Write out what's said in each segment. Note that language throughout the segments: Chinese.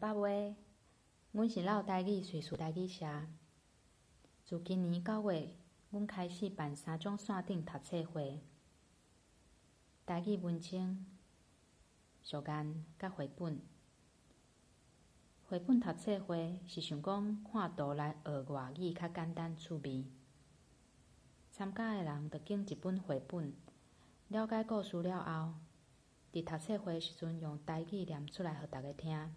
8月，阮是老台语叙述台语社。自今年9月，阮开始办3种线顶读册会：台语文青、俗眼甲绘本。绘本读册会是想讲看图来学外语较简单趣味。参加的人着拣一本绘本，了解故事了后，伫读册会时阵用台语念出来互大家听。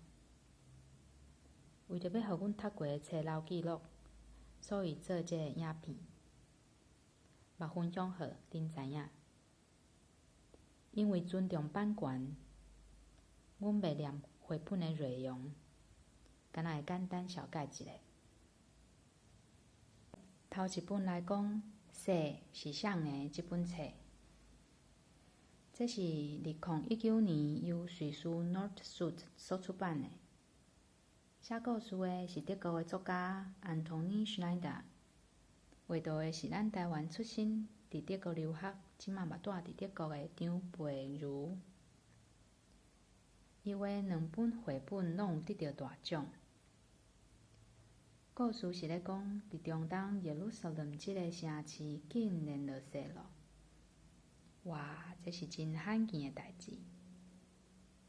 为着要互阮读过的册留记录，所以做即个影片，嘛分享互恁知影。因为尊重版权，阮袂念绘本的内容，敢若会简单小解一下。头一本来讲，说是谁的即本册，这是2019年由瑞士 North-South 所出版的。写故事的是德国的作家安东尼·施奈德，画图的是咱台湾出身、伫德国留学，即马嘛住伫德国的张培如。伊画2本绘本拢有得到大奖。故事是咧讲，伫中东耶路撒冷即个城市竟然落雪了，哇，这是真罕见的代志。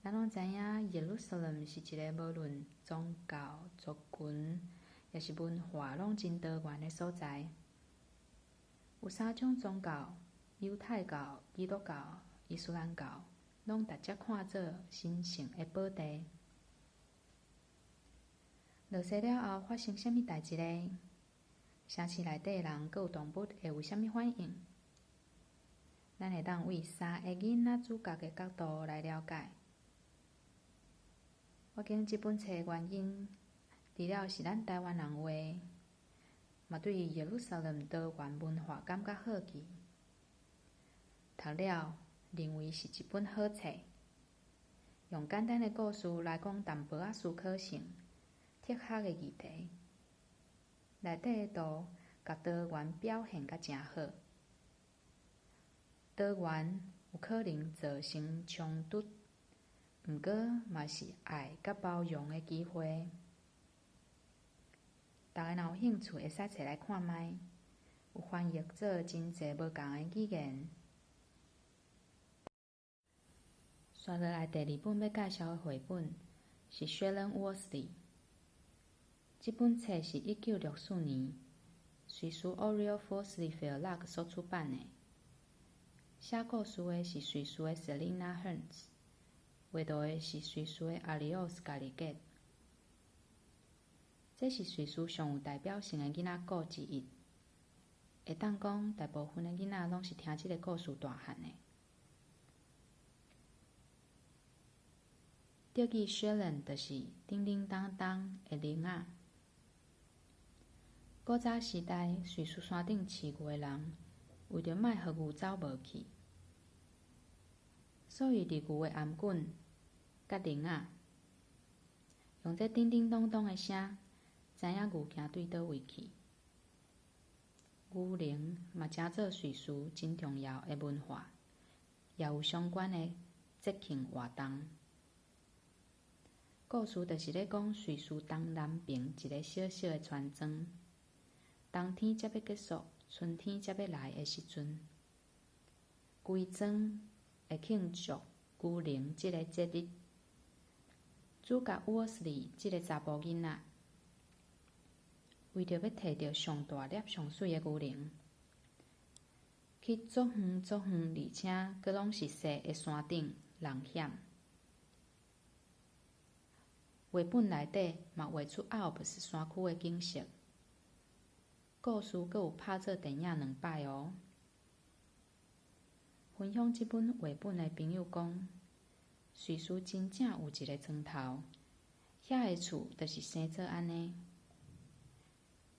咱拢知影，耶路撒冷是一个无论宗教、族群，也是文化拢真多元的所在。有3种宗教：犹太教、基督教、伊斯兰教，拢直接看作神圣的宝地。落雪了后发生啥物代志呢？城市内底的人佮有动物会有啥物反应？咱会当为3个囡仔主角的角度来了解。我拣即本册的原因，除了是咱台湾人画，嘛对耶路撒冷多元文化感觉好奇。读了，认为是一本好册，用简单的故事来讲淡薄仔思考性、哲学的议题，内底的图甲多元表现甲诚好。多元有可能造成冲突，毋过嘛是爱甲包容的机会。大家若有兴趣，会使找来看卖，有翻译做真侪无共的语言。刷落来第2本要介绍的绘本是 Shailene Woodley。这本册是1964年瑞士 Oriole Foster Verlag 所出版的。写故事的是瑞士的 Selina Hertz， 画图的是瑞士的 Alios Garriguet。这是瑞士上有代表性的囡仔故之一，会当讲大部分的囡仔拢是听这个故事大汉的。德语 Shailene 就是叮叮当当的铃仔。古早时代，瑞士山顶饲牛的人为着莫互牛走无去，所以伫牛的颔棍甲铃仔用这叮叮咚咚的声，知影牛行对倒位去。牛铃嘛成做瑞士真重要的文化，也有相关的节庆活动。故事就是咧讲瑞士东南边一个小小的村庄，冬天才要结束，春天才要来的时阵，规庄会庆祝牛铃这个节日。主角沃斯利这个查甫囡仔，为着要摕到上大粒上水的牛铃，去足远足远，而且佫拢是雪的山顶人险。绘本内底嘛画出阿尔卑斯山区的景色。故事佫有拍做电影2摆哦。分享这本绘本的朋友讲，瑞士真正有一个床头，遐个厝就是生做安尼，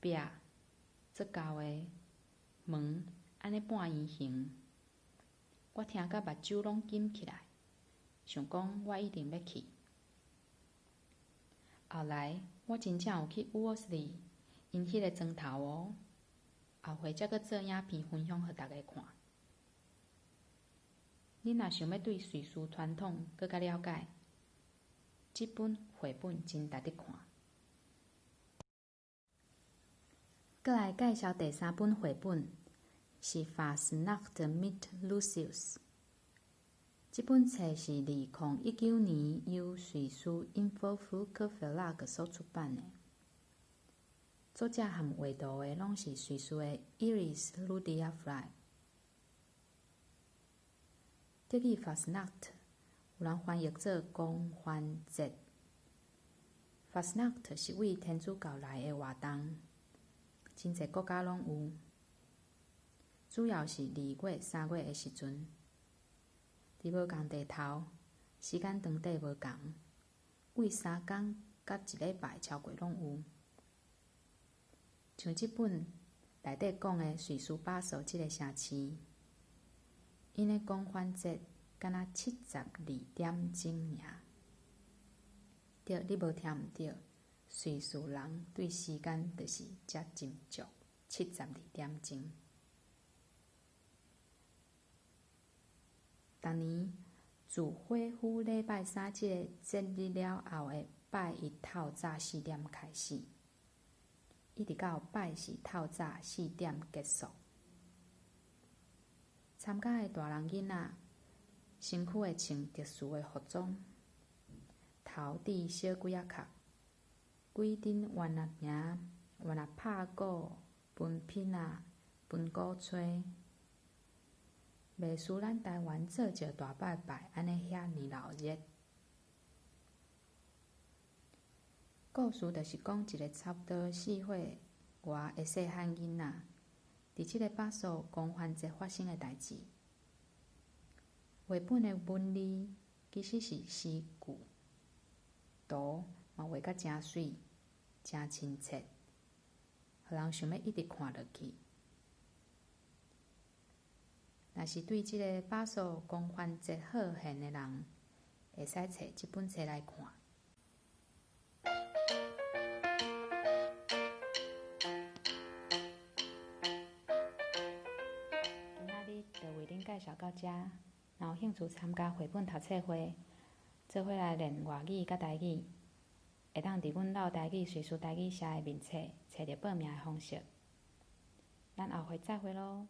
壁做高的，门安尼半圆形。我听甲目睭拢紧起来，想讲我一定要去。后来我真正有去沃斯利因迄个床头哦，后回才阁做影片分享互大家看。恁若想要对瑞士传统阁较了解，即本绘本真值得看。再来介绍第3本绘本，是《Fasnacht mit Lucius》。这本册是2019年由瑞士 Info-Fluke Verlag 所出版的，作者和画图的拢是瑞士的 Iris Ludia Frey。德语 Fasnacht 有人翻译做狂欢节。Fasnacht 是为天主教来的活动，真侪国家拢有，主要是2月、3月的时阵。伫无共地头，时间长短无共，为3天甲1礼拜超过拢有。像即本内底讲的瑞士巴塞即个城市，因的狂欢节敢若72点钟尔。对，你无听毋对，瑞士人对时间就是遮斟酌，72点钟。逐年自火虎礼拜3即个节日了后的拜1透早4点开始，一直到拜4透早4点结束。参加的大人囡仔身躯会穿特殊的服装，头戴小几仔壳，规阵圆仔名、圆仔拍鼓、分品仔、分鼓吹。袂输咱台湾做石大拜拜安尼遐尼闹热。故事就是讲一个差不多4岁外的细汉囡仔，伫即个巴塞狂欢节发生的代志。绘本的文字其实是诗句，图嘛画甲诚水、诚亲切，互人想要一直看落去。若是对即个巴塞狂欢节好闲的人，会使找即本册来看。今仔日就为恁介绍到遮，若有兴趣参加绘本读册会，做伙来练外语甲台语，会当伫阮老台语随书台语社的面册找到报名的方式。咱后回再会咯。